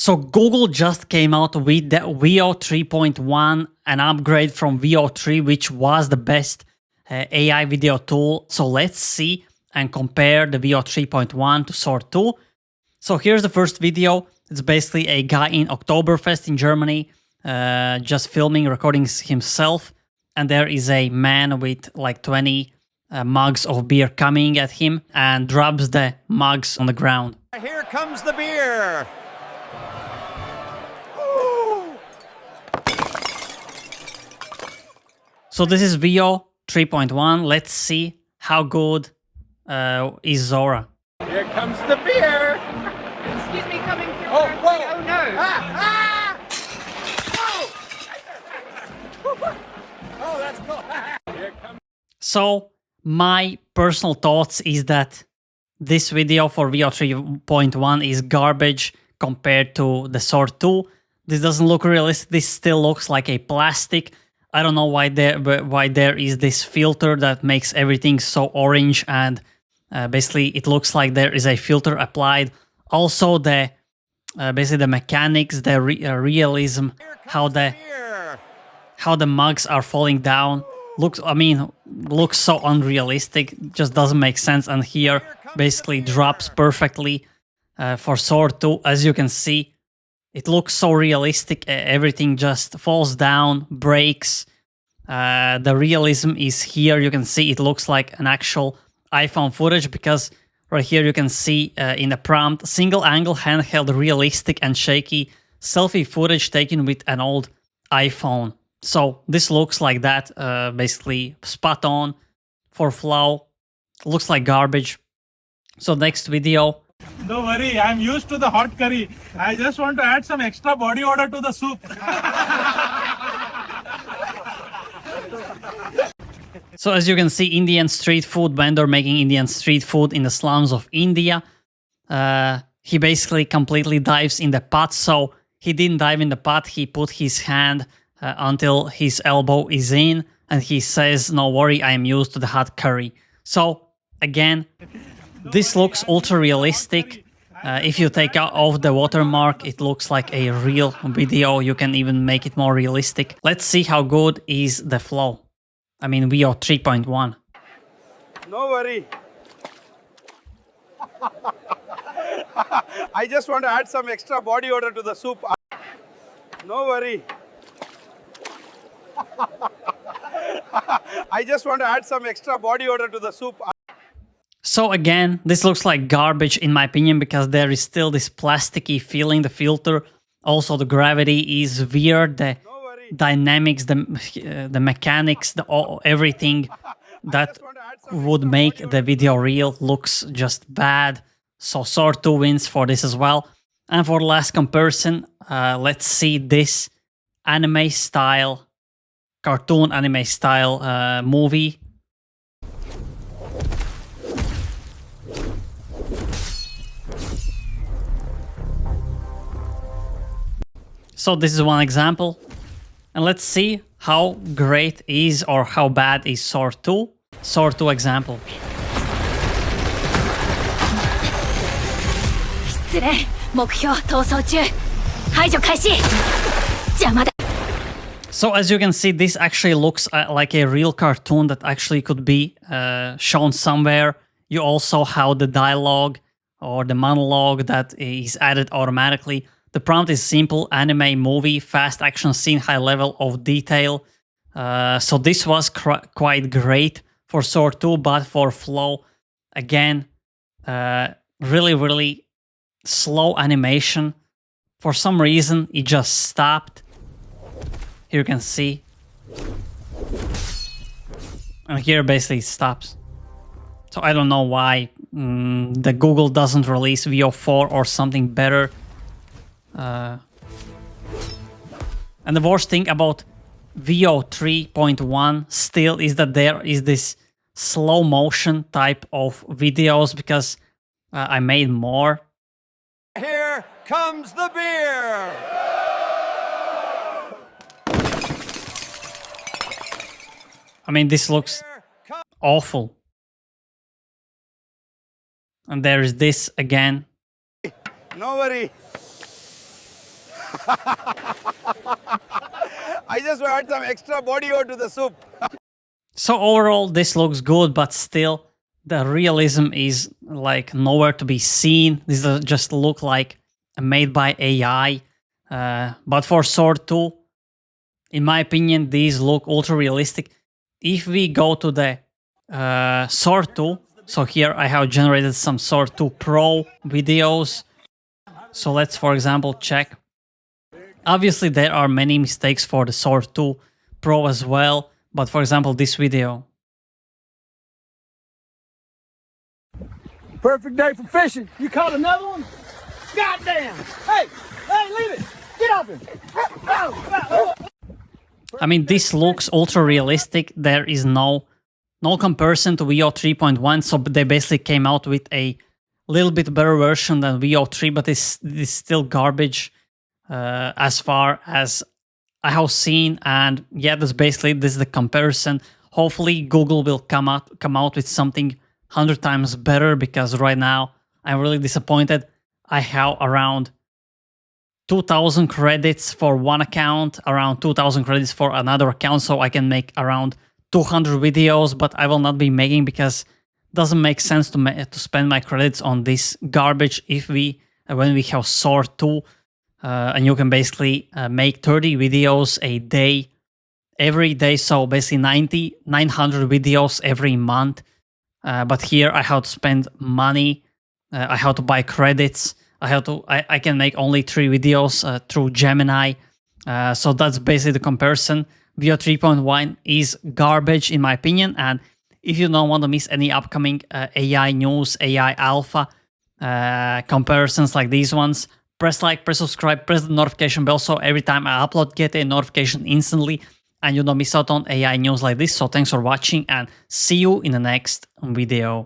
So Google just came out with the VEO 3.1, an upgrade from VEO 3, which was the best AI video tool. So let's see and compare the VEO 3.1 to Sora 2. So here's the first video. It's basically a guy in Oktoberfest in Germany, just filming, recording himself. And there is a man with like 20 mugs of beer coming at him and drops the mugs on the ground. Here comes the beer. So this is VEO 3.1. Let's see how good is Sora. Here comes the beer. Excuse me, coming through. Oh, whoa. Oh no. Ah, ah. Oh, that's cool. Here comes. So my personal thoughts is that this video for VEO 3.1 is garbage compared to the Sora 2. This doesn't look realistic. This still looks like a plastic. I don't know why there is this filter that makes everything so orange, and basically it looks like there is a filter applied. Also the basically the mechanics, the realism, how the mugs are falling down looks so unrealistic. Just doesn't make sense. And here basically drops perfectly for Sora 2. As you can see, it looks so realistic. Everything just falls down, breaks. The realism is here. You can see it looks like an actual iPhone footage, because right here you can see in the prompt, single angle handheld realistic and shaky selfie footage taken with an old iPhone. So this looks like that, basically spot on for flow. Looks like garbage. So next video. Don't worry, I'm used to the hot curry. I just want to add some extra body odor to the soup. So as you can see, Indian street food vendor making Indian street food in the slums of India. He basically completely dives in the pot. So he didn't dive in the pot. He put his hand until his elbow is in, and he says, "No worry, I am used to the hot curry." So again, this looks ultra realistic. If you take off the watermark, it looks like a real video. You can even make it more realistic. Let's see how good is the flow. I mean, VEO 3.1. No worry. I just want to add some extra body odor to the soup. No worry. I just want to add some extra body odor to the soup. So again, this looks like garbage in my opinion, because there is still this plasticky feeling, the filter. Also the gravity is weird, the dynamics, the mechanics, everything that would make the video real looks just bad. So Sora 2 wins for this as well. And for the last comparison, let's see this anime style, cartoon anime style movie. So this is one example, and let's see how great is or how bad is Sora 2. Sora 2 example. So as you can see, this actually looks like a real cartoon that actually could be shown somewhere. You also have the dialogue or the monologue that is added automatically. The prompt is simple, anime, movie, fast action scene, high level of detail. So this was quite great for Sora 2, but for flow, again, really, really slow animation. For some reason, it just stopped. Here you can see. And here basically it stops. So I don't know why the Google doesn't release VEO 4 or something better. And the worst thing about VEO 3.1 still is that there is this slow motion type of videos, because I made more. Here comes the beer. I mean, this looks awful. And there is this again. No worry. I just want to add some extra body odor to the soup. So overall, this looks good, but still, the realism is like nowhere to be seen. This does just look like made by AI. But for Sora 2, in my opinion, these look ultra realistic. If we go to the Sora 2, so here I have generated some Sora 2 Pro videos. So let's, for example, check. Obviously, there are many mistakes for the Sora 2 Pro as well. But for example, this video. Perfect day for fishing. You caught another one? Goddamn! Hey, leave it! Get off him! I mean, this looks ultra realistic. There is no comparison to VEO 3.1, so they basically came out with a little bit better version than VEO 3, but it's still garbage as far as I have seen. And yeah, this is the comparison. Hopefully, Google will come out with something 100 times better, because right now I'm really disappointed. I have around 2,000 credits for one account, around 2,000 credits for another account, so I can make around 200 videos, but I will not be making because it doesn't make sense to spend my credits on this garbage when we have Sora 2, and you can basically make 30 videos a day, every day, so basically 900 videos every month. But here I have to spend money, I have to buy credits, I can make only 3 videos through Gemini. So that's basically the comparison. VEO 3.1 is garbage in my opinion, and if you don't want to miss any upcoming AI news, AI alpha comparisons like these ones, press like, press subscribe, press the notification bell so every time I upload, get a notification instantly and you don't miss out on AI news like this. So thanks for watching and see you in the next video.